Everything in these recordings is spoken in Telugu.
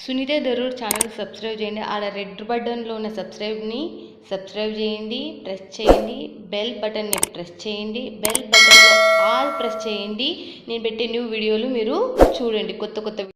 సునీత ధరూర్ ఛానల్ సబ్స్క్రైబ్ చేయండి. ఆడ రెడ్ బటన్లో ఉన్న సబ్స్క్రైబ్ని సబ్స్క్రైబ్ చేయండి, ప్రెస్ చేయండి. బెల్ బటన్ని ప్రెస్ చేయండి. బెల్ బటన్లో ఆల్ ప్రెస్ చేయండి. నేను పెట్టే న్యూ వీడియోలు మీరు చూడండి. కొత్త కొత్త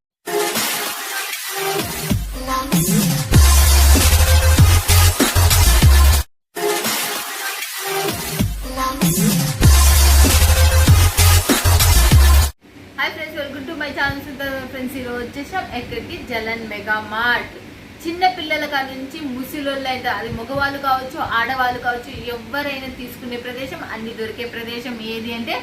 ఫ్రెండ్స్ ఈరోజు వచ్చేసాం ఎక్కడికి జలన్ మెగా మార్ట్. చిన్న పిల్లల కాడ నుంచి ముసిలోళ్ళు అయితే అది మగవాళ్ళు కావచ్చు ఆడవాళ్ళు కావచ్చు ఎవరైనా తీసుకునే ప్రదేశం, అన్ని దొరికే ప్రదేశం ఏది అంటే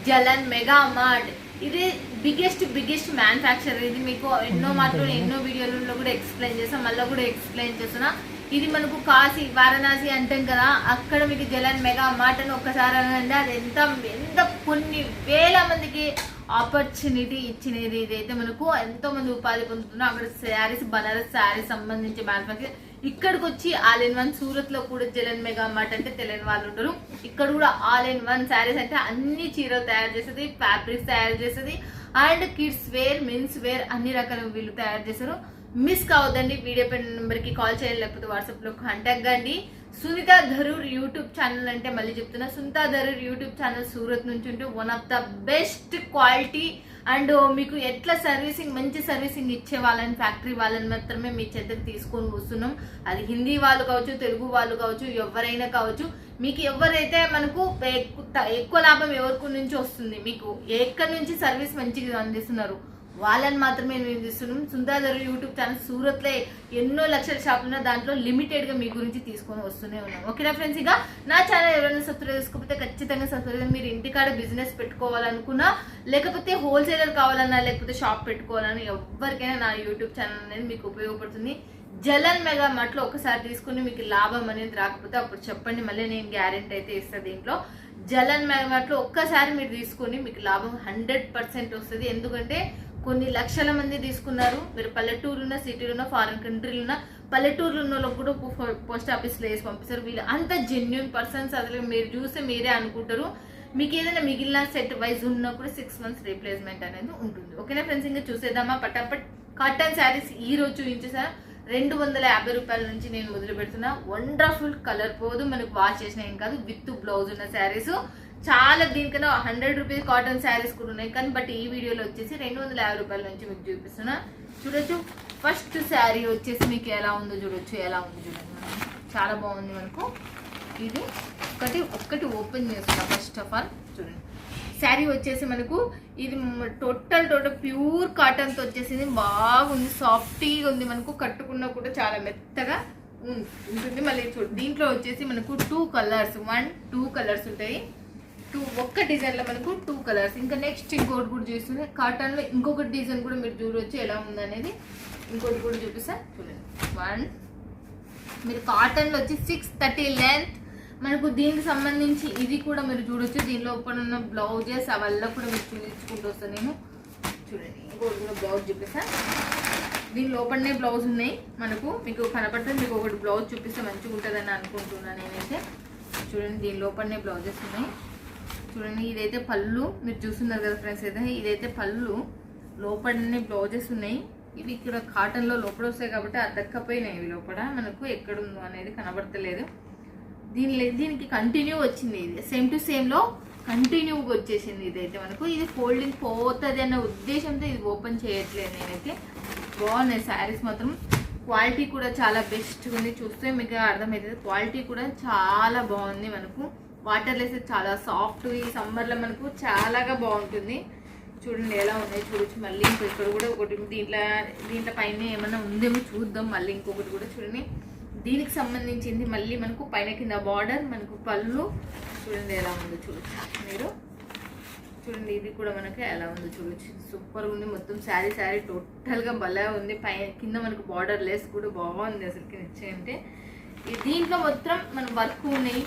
జలన్ మెగా మార్ట్. ఇది బిగ్గెస్ట్ మ్యానుఫ్యాక్చర్. ఇది మీకు ఎన్నో మాటలు ఎన్నో వీడియోలలో కూడా ఎక్స్ప్లెయిన్ చేస్తాం, మళ్ళీ కూడా ఎక్స్ప్లెయిన్ చేస్తున్నా. ఇది మనకు కాశీ వారణాసి అంటాం కదా, అక్కడ మీకు జలన్ మెగా మార్ట్ అని ఒక్కసారి అనండి. అది ఎంత కొన్ని వేల మందికి ఆపర్చునిటీ ఇచ్చినది. ఇదైతే మనకు ఎంతో మంది ఉపాధి పొందుతున్నారు. అక్కడ శారీస్, బనారస్ శారీస్ సంబంధించి మ్యానుఫ్యాక్చర్. ఇక్కడికి వచ్చి ఆల్ ఇన్ వన్. సూరత్ లో కూడా జలన్ మెగా మార్ట్ అంటే తెలియని వాళ్ళు ఉంటారు. ఇక్కడ కూడా ఆల్ ఇన్ వన్ శారీస్ అంటే అన్ని చీరలు తయారు చేస్తుంది, ఫ్యాబ్రిక్స్ తయారు చేస్తుంది, and kids wear, men's wear అన్ని రకాల వీళ్ళు తయారు చేస్తారు. మిస్ కావద్దండి. వీడియో పైన నెంబర్కి కాల్ చేయాలి, లేకపోతే వాట్సాప్లో కాంటాక్ట్ కండి. సునీత ధరూర్ యూట్యూబ్ ఛానల్ అంటే మళ్ళీ చెప్తున్నా, సునీత ధరూర్ యూట్యూబ్ ఛానల్ సూరత్ నుంచి ఉంటూ one of the best quality and మీకు ఎట్లా సర్వీసింగ్, మంచి సర్వీసింగ్ ఇచ్చే వాళ్ళని, ఫ్యాక్టరీ వాళ్ళని మాత్రమే మీ చెద్దకు తీసుకొని వస్తున్నాం. అది హిందీ వాళ్ళు కావచ్చు, తెలుగు వాళ్ళు కావచ్చు, ఎవరైనా కావచ్చు. మీకు ఎవరైతే మనకు ఎక్కువ లాభం ఎవరికి నుంచి వస్తుంది, మీకు ఎక్కడి నుంచి సర్వీస్ మంచిగా అందిస్తున్నారు వాళ్ళని మాత్రమే మేము తీస్తున్నాం. సునీత ధరూర్ యూట్యూబ్ ఛానల్ సూరత్లో ఎన్నో లక్షల షాపులు దాంట్లో లిమిటెడ్గా మీ గురించి తీసుకొని వస్తూనే ఉన్నాం. ఓకేనా ఫ్రెండ్స్, ఇక నా ఛానల్ ఎవరైనా సబ్స్క్రైబ్ చేసుకోకపోతే ఖచ్చితంగా సబ్స్క్రైబ్. మీరు ఇంటికాడ బిజినెస్ పెట్టుకోవాలనుకున్నా, లేకపోతే హోల్సేలర్ కావాలన్నా, లేకపోతే షాప్ పెట్టుకోవాలన్నా, ఎవరికైనా నా యూట్యూబ్ ఛానల్ అనేది మీకు ఉపయోగపడుతుంది. జలన్ మెగా మార్ట్లో ఒకసారి తీసుకుని మీకు లాభం అనేది రాకపోతే అప్పుడు చెప్పండి, మళ్ళీ నేను గ్యారెంటీ అయితే ఇస్తాను. దీంట్లో జలన్ మెగా మార్ట్లో ఒక్కసారి మీరు తీసుకొని మీకు లాభం 100% వస్తుంది. ఎందుకంటే కొన్ని లక్షల మంది తీసుకున్నారు. మీరు పల్లెటూరున్న, సిటీలున్న, ఫారెన్ కంట్రీలున్న, పల్లెటూరులో ఉన్న వాళ్ళకి కూడా పోస్ట్ ఆఫీస్లో వేసి పంపిస్తారు. వీళ్ళు అంత జెన్యున్ పర్సన్స్. అసలు మీరు చూస్తే మీరే అనుకుంటారు. మీకు ఏదైనా మిగిలిన సెట్ వైజ్ ఉన్నప్పుడు 6 months రీప్లేస్మెంట్ అనేది ఉంటుంది. ఓకేనా ఫ్రెండ్స్, ఇంకా చూసేద్దామా? పటాపట్ కాటన్ శారీస్ ఈ రోజు చూపించేసా. 250 రూపాయల నుంచి నేను మొదలు పెడుతున్నా. వండర్ఫుల్ కలర్ పోదు, మనకు వాష్ చేసిన ఏం కాదు, విత్ బ్లౌజ్ ఉన్న శారీస్ చాలా. దీనికన్నా 100 రూపీస్ కాటన్ శారీస్ కూడా ఉన్నాయి, కానీ బట్ ఈ వీడియోలో వచ్చేసి 250 రూపాయల నుంచి మీకు చూపిస్తున్నా. చూడొచ్చు. ఫస్ట్ శారీ వచ్చేసి మీకు ఎలా ఉందో చూడొచ్చు, ఎలా ఉందో చూడండి. చాలా బాగుంది. మనకు ఇది ఒక్కటి ఓపెన్ చేస్తున్నా. ఫస్ట్ ఆఫ్ ఆల్ చూడండి, శారీ వచ్చేసి మనకు ఇది టోటల్ ప్యూర్ కాటన్తో వచ్చేసింది. బాగుంది, సాఫ్టీగా ఉంది. మనకు కట్టుకున్నా కూడా చాలా మెత్తగా ఉంటుంది. మళ్ళీ చూడండి, దీంట్లో వచ్చేసి మనకు 2 కలర్స్, 2 కలర్స్ ఉంటాయి. ఒక్క డిజైన్లో మనకు 2 కలర్స్. ఇంకా నెక్స్ట్ ఇంకోటి కూడా చూస్తుంది. కాటన్లో ఇంకొక డిజైన్ కూడా మీరు చూడవచ్చు ఎలా ఉందనేది. ఇంకోటి కూడా చూపిస్తా చూడండి. మీరు కాటన్లో వచ్చి 630 లెంత్ మనకు. దీనికి సంబంధించి ఇది కూడా మీరు చూడొచ్చు. దీని లోపల ఉన్న బ్లౌజెస్ అవల్ల కూడా మీరు చూపించుకుంటూ వస్తాను నేను. చూడండి, ఇంకోటి కూడా బ్లౌజ్ చూపిస్తా. దీని లోపలనే బ్లౌజ్ ఉన్నాయి మనకు, మీకు కనపడుతుంది. మీకు ఒకటి బ్లౌజ్ చూపిస్తే మంచిగా ఉంటుందని అనుకుంటున్నాను నేనైతే. చూడండి, దీని లోపలనే బ్లౌజెస్ ఉన్నాయి. చూడండి, ఇదైతే పళ్ళు మీరు చూస్తున్నారు కదా ఫ్రెండ్స్. ఇదైతే పళ్ళు, లోపలనే బ్లౌజెస్ ఉన్నాయి. ఇవి ఇక్కడ కాటన్లో లోపల వస్తాయి కాబట్టి అద్దక్కపోయినాయి. ఇవి లోపల మనకు ఎక్కడుందో అనేది కనబడతలేదు. దీనికి కంటిన్యూ వచ్చింది. ఇది సేమ్ టు సేమ్లో కంటిన్యూగా వచ్చేసింది. ఇదైతే మనకు ఇది ఫోల్డింగ్ పోతుంది అన్న ఉద్దేశంతో ఇది ఓపెన్ చేయట్లేదు నేనైతే. బాగున్నాయి శారీస్ మాత్రం. క్వాలిటీ కూడా చాలా బెస్ట్గా ఉంది. చూస్తే మీకు అర్థమవుతుంది. క్వాలిటీ కూడా చాలా బాగుంది. మనకు వాటర్ లెస్ చాలా సాఫ్ట్. ఈ సమ్మర్లో మనకు చాలాగా బాగుంటుంది. చూడండి ఎలా ఉన్నాయి చూడొచ్చు. మళ్ళీ ఇక్కడ కూడా ఒకటి దీంట్లో పైన ఏమైనా ఉందేమో చూద్దాం. మళ్ళీ ఇంకొకటి కూడా చూడండి, దీనికి సంబంధించింది. మళ్ళీ మనకు పైన కింద బార్డర్, మనకు పళ్ళు చూడండి ఎలా ఉందో చూడొచ్చు మీరు. చూడండి, ఇది కూడా మనకి ఎలా ఉందో చూడొచ్చు. సూపర్గా ఉంది. మొత్తం శారీ టోటల్గా భలే ఉంది. కింద మనకు బార్డర్ లెస్ కూడా బాగుంది అసలుకి నిశ్చయంటే. దీంట్లో మొత్తం మన వర్క్ ఉన్నాయి.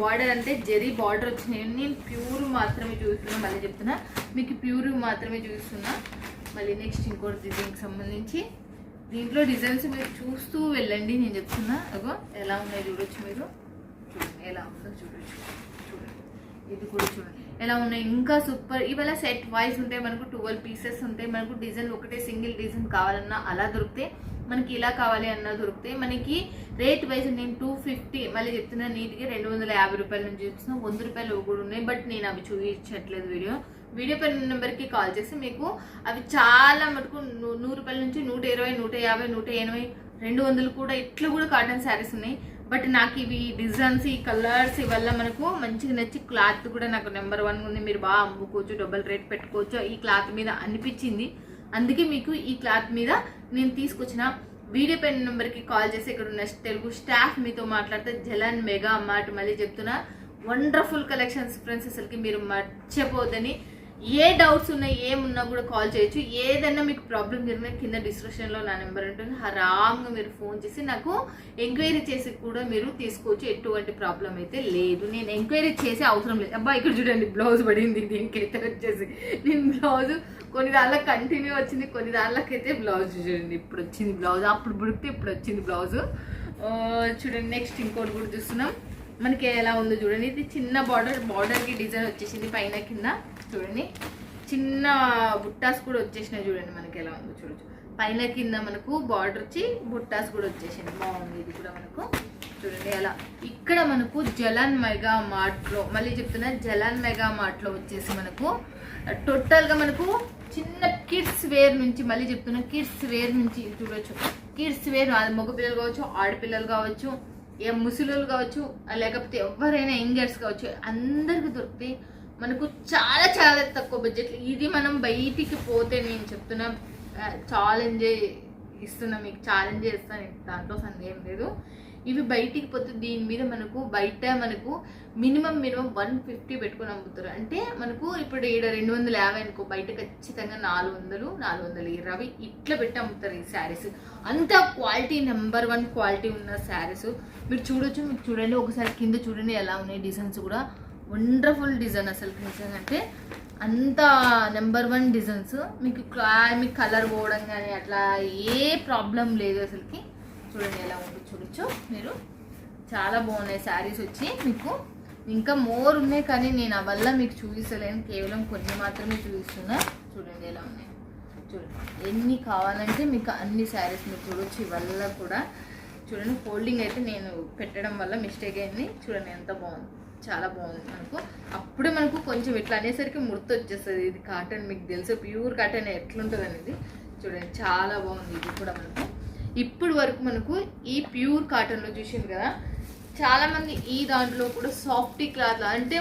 బార్డర్ అంటే జరీ బార్డర్ వచ్చినాయి. నేను ప్యూర్ మాత్రమే చూస్తున్నా, మళ్ళీ చెప్తున్నా మీకు ప్యూర్ మాత్రమే చూస్తున్నా. మళ్ళీ నెక్స్ట్ ఇంకోటి దీనికి సంబంధించి దీంట్లో డిజైన్స్ మీరు చూస్తూ వెళ్ళండి. నేను చెప్తున్నా అగో ఎలా ఉన్నాయి చూడొచ్చు మీరు. చూడండి ఎలా ఉందో చూడొచ్చు. చూడండి, ఇది కూడా చూడండి ఎలా ఉన్నాయి ఇంకా సూపర్. ఇవాళ సెట్ వైజ్ ఉంటాయి మనకు 12 పీసెస్ ఉంటాయి. మనకు డిజైన్ ఒకటే సింగిల్ డిజైన్ కావాలన్నా అలా దొరికితే, మనకి ఇలా కావాలి అన్నా దొరికితే. మనకి రేట్ వైజ్ నేను 250 మళ్ళీ చెప్తున్నా నీట్గా 250 రూపాయల నుంచి చూపిస్తున్నా. 100 రూపాయలు కూడా ఉన్నాయి, బట్ నేను అవి చూపించట్లేదు. వీడియో పైన నెంబర్కి కాల్ చేసి మీకు అవి చాలా మటుకు 100 రూపాయల నుంచి 120, 150, 180, 200 కూడా ఇట్లా కూడా కాటన్ శారీస్ ఉన్నాయి. బట్ నాకు ఇవి డిజైన్స్, ఈ కలర్స్ వల్ల మనకు మంచిగా నచ్చి క్లాత్ కూడా నాకు నెంబర్ 1 ఉంది. మీరు బాగా అమ్ముకోవచ్చు, డబుల్ రేట్ పెట్టుకోవచ్చు ఈ క్లాత్ మీద అనిపించింది. అందుకే మీకు ఈ క్లాత్ మీద నేను తీసుకొచ్చిన. వీడియో పైన నెంబర్కి కాల్ చేసి ఇక్కడ ఉన్న తెలుగు స్టాఫ్ మీతో మాట్లాడితే జలన్ మెగా మార్ట్ మళ్ళీ చెప్తున్నా, వండర్ఫుల్ కలెక్షన్స్ ఫ్రెండ్స్. అసలుకి మీరు మర్చిపోద్దని. ఏ డౌట్స్ ఉన్నాయి ఏమున్నా కూడా కాల్ చేయొచ్చు. ఏదైనా మీకు ప్రాబ్లం జరిగినా కింద డిస్క్రిప్షన్లో నా నెంబర్ ఉంటుంది. ఆరామ్గా మీరు ఫోన్ చేసి నాకు ఎంక్వైరీ చేసి కూడా మీరు తీసుకోవచ్చు. ఎటువంటి ప్రాబ్లం అయితే లేదు. నేను ఎంక్వైరీ చేసే అవసరం లేదు. అబ్బా ఇక్కడ చూడండి బ్లౌజ్ పడింది దీనికైతే వచ్చేసి. నేను బ్లౌజ్ కొన్ని దానిలో కంటిన్యూ వచ్చింది, కొన్ని దానిలోకైతే బ్లౌజ్ చూడండి ఇప్పుడు వచ్చింది బ్లౌజ్. అప్పుడు బుడితే ఇప్పుడు వచ్చింది బ్లౌజ్. చూడండి నెక్స్ట్ ఇంకోటి కూడా చూస్తున్నాం. మనకి ఎలా ఉందో చూడండి. ఇది చిన్న బార్డర్కి డిజైన్ వచ్చేసింది పైన కింద. చూడండి చిన్న బుట్టాస్ కూడా వచ్చేసినాయి. చూడండి మనకి ఎలా ఉందో చూడొచ్చు. పైన కింద మనకు బార్డర్ వచ్చి బుట్టాస్ కూడా వచ్చేసింది. బాగుంది ఇది కూడా మనకు. చూడండి ఎలా ఇక్కడ మనకు జలన్ మెగా మార్ట్లో మళ్ళీ చెప్తున్నా, జలన్ మెగా మార్ట్లో వచ్చేసి మనకు టోటల్గా మనకు చిన్న కిడ్స్ వేర్ నుంచి మళ్ళీ చెప్తున్నా, కిడ్స్ వేర్ నుంచి చూడొచ్చు. కిడ్స్ వేర్ మగపిల్లలు కావచ్చు, ఆడపిల్లలు కావచ్చు, ఏ ముసలులు కావచ్చు, లేకపోతే ఎవరైనా యంగర్స్ కావచ్చు, అందరికి దొరుకుతాయి మనకు చాలా చాలా తక్కువ బడ్జెట్. ఇది మనం బయటికి పోతే నేను చెప్తున్నా ఛాలెంజ్ ఇస్తున్నా, మీకు ఛాలెంజ్ చేస్తాను, దాంట్లో సందేహం లేదు. ఇవి బయటికి పోతే దీని మీద మనకు బయట మనకు మినిమం 150 పెట్టుకుని అమ్ముతారు. అంటే మనకు ఇప్పుడు ఈడ 250 అనుకో, బయట ఖచ్చితంగా 400, 420 ఇట్లా పెట్టి అమ్ముతారు ఈ శారీస్. అంత క్వాలిటీ నెంబర్ 1 క్వాలిటీ ఉన్న శారీస్ మీరు చూడొచ్చు. మీకు చూడండి ఒకసారి కింద చూడండి ఎలా ఉన్నాయి డిజైన్స్ కూడా. వండర్ఫుల్ డిజైన్ అసలు నిజంగా అంటే అంత నెంబర్ 1 డిజైన్స్. మీకు కలర్ పోవడం కానీ అట్లా ఏ ప్రాబ్లం లేదు అసలుకి. చూడండి ఎలా ఉందో చూడొచ్చు మీరు. చాలా బాగున్నాయి శారీస్ వచ్చి. మీకు ఇంకా మోర్ ఉన్నాయి కానీ నేను అవల్ల మీకు చూపిస్తలేను, కేవలం కొన్ని మాత్రమే చూపిస్తున్నా. చూడండి ఎలా ఉన్నాయి. చూడండి ఎన్ని కావాలంటే మీకు అన్ని శారీస్ మీరు చూడొచ్చు. ఇవల్ల కూడా చూడండి ఫోల్డింగ్ అయితే నేను పెట్టడం వల్ల మిస్టేక్ అయింది. చూడండి ఎంత బాగుంది, చాలా బాగుంది. మనకు అప్పుడే మనకు కొంచెం ఇట్లా అనేసరికి ముర్తు వచ్చేస్తుంది. ఇది కాటన్ మీకు తెలుసు, ప్యూర్ కాటన్ ఎట్లుంటుంది అనేది. చూడండి చాలా బాగుంది. ఇది కూడా మనకు ఇప్పుడు వరకు మనకు ఈ ప్యూర్ కాటన్లో చూసింది కదా, చాలామంది ఈ దాంట్లో కూడా సాఫ్టీ క్లాత్ అంటే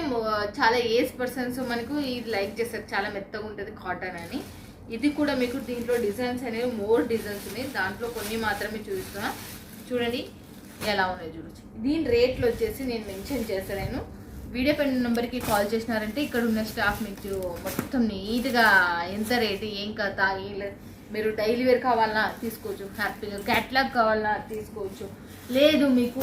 చాలా ఏజ్ పర్సన్స్ మనకు ఇది లైక్ చేస్తారు, చాలా మెత్తగా ఉంటుంది కాటన్ అని. ఇది కూడా మీకు దీంట్లో డిజైన్స్ అనేవి మోర్ డిజైన్స్ ఉన్నాయి, దాంట్లో కొన్ని మాత్రమే చూపిస్తున్నా. చూడండి ఎలా ఉన్నాయి చూడొచ్చు. దీని రేట్లు వచ్చేసి నేను మెన్షన్ చేస్తాను. వీడియో పైన నెంబర్కి కాల్ చేసినారంటే ఇక్కడ ఉన్న స్టాఫ్ మీకు మొత్తం నీట్గా ఎంత రేటు ఏం కథ మీరు డైలీ వేర్ కావాలన్నా తీసుకోవచ్చు, హ్యాపీగా క్యాట్లాగ్ కావాలన్నా తీసుకోవచ్చు, లేదు మీకు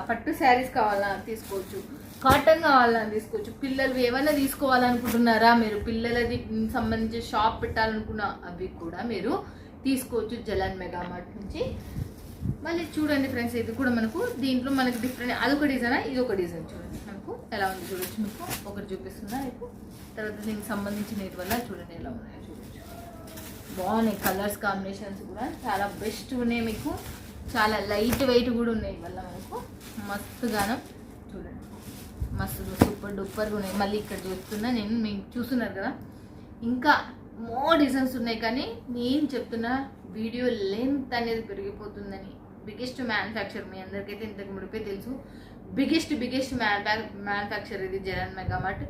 పట్టు శారీస్ కావాలన్నా తీసుకోవచ్చు, కాటన్ కావాలన్నా తీసుకోవచ్చు. పిల్లలు ఏమైనా తీసుకోవాలనుకుంటున్నారా మీరు, పిల్లలది సంబంధించి షాప్ పెట్టాలనుకున్నా అవి కూడా మీరు తీసుకోవచ్చు జలన్ మెగా మార్ట్ నుంచి. మళ్ళీ చూడండి ఫ్రెండ్స్ ఇది కూడా మనకు దీంట్లో మనకు డిఫరెంట్, అదొక డిజైన్ ఇది ఒక డిజైన్. చూడండి మనకు ఎలా ఉంది చూడొచ్చు. మీకు ఒకటి చూపిస్తుందా మీకు, తర్వాత దీనికి సంబంధించిన వీటి వల్ల చూడండి ఎలా ఉన్నాయో చూడొచ్చు. బాగున్నాయి కలర్స్ కాంబినేషన్స్ కూడా చాలా బెస్ట్ ఉన్నాయి. మీకు చాలా లైట్ వెయిట్ కూడా ఉన్నాయి వల్ల మనకు మస్తుగానం. చూడండి మస్తు సూపర్ డూపర్గా ఉన్నాయి. మళ్ళీ ఇక్కడ చూస్తున్నా నేను, మీకు చూస్తున్నారు కదా ఇంకా మోర్ డిజైన్స్ ఉన్నాయి. కానీ నేను చెప్తున్నా వీడియో లెంత్ అనేది పెరిగిపోతుందని. బిగ్గెస్ట్ మ్యానుఫ్యాక్చర్ మీ అందరికైతే ఇంతకు ముడిపే తెలుసు, బిగ్గెస్ట్ మ్యానుఫ్యాక్చర్ ఇది జలన్ మెగా మార్ట్.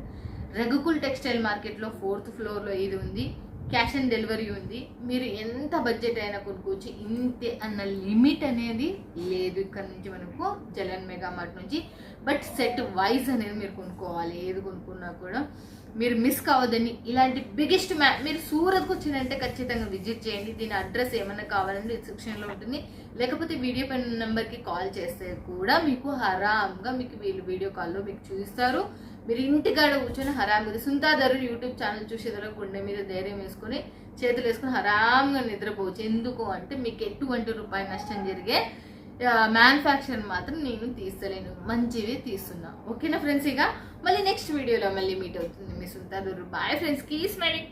రఘుకుల్ టెక్స్టైల్ మార్కెట్లో 4th ఫ్లోర్లో ఇది ఉంది. క్యాష్ ఆన్ డెలివరీ ఉంది. మీరు ఎంత బడ్జెట్ అయినా కొనుక్కోవచ్చు, ఇంతే అన్న లిమిట్ అనేది లేదు ఇక్కడ నుంచి మనకు జలన్ మెగా మార్ట్ నుంచి. బట్ సెట్ వైజ్ అనేది మీరు కొనుక్కోవాలి. ఏది కొనుక్కున్నా కూడా మీరు మిస్ కావద్దని. ఇలాంటి బిగ్గెస్ట్ మీరు సూరత్కి వచ్చిందంటే ఖచ్చితంగా విజిట్ చేయండి. దీని అడ్రస్ ఏమైనా కావాలంటే డిస్క్రిప్షన్లో ఉంటుంది, లేకపోతే వీడియో పైన నెంబర్కి కాల్ చేస్తే కూడా మీకు హరామ్గా మీకు వీళ్ళు వీడియో కాల్లో మీకు చూపిస్తారు. మీరు ఇంటికాడ కూర్చొని హరామ్గా సుంతాధరు యూట్యూబ్ ఛానల్ చూసేదారు గుండె మీద ధైర్యం వేసుకొని చేతులు వేసుకొని హరామ్గా నిద్రపోవచ్చు. ఎందుకు అంటే మీకు ఎటువంటి రూపాయి నష్టం జరిగే మ్యానుఫ్యాక్చర్ మాత్రం నేను తీస్తలేను, మంచివి తీస్తున్నా. ఓకేనా ఫ్రెండ్స్? ఇక మళ్ళీ నెక్స్ట్ వీడియోలో మళ్ళీ మీట్ అవుతుంది మీ సుంతా. Bye friends, keep smiling.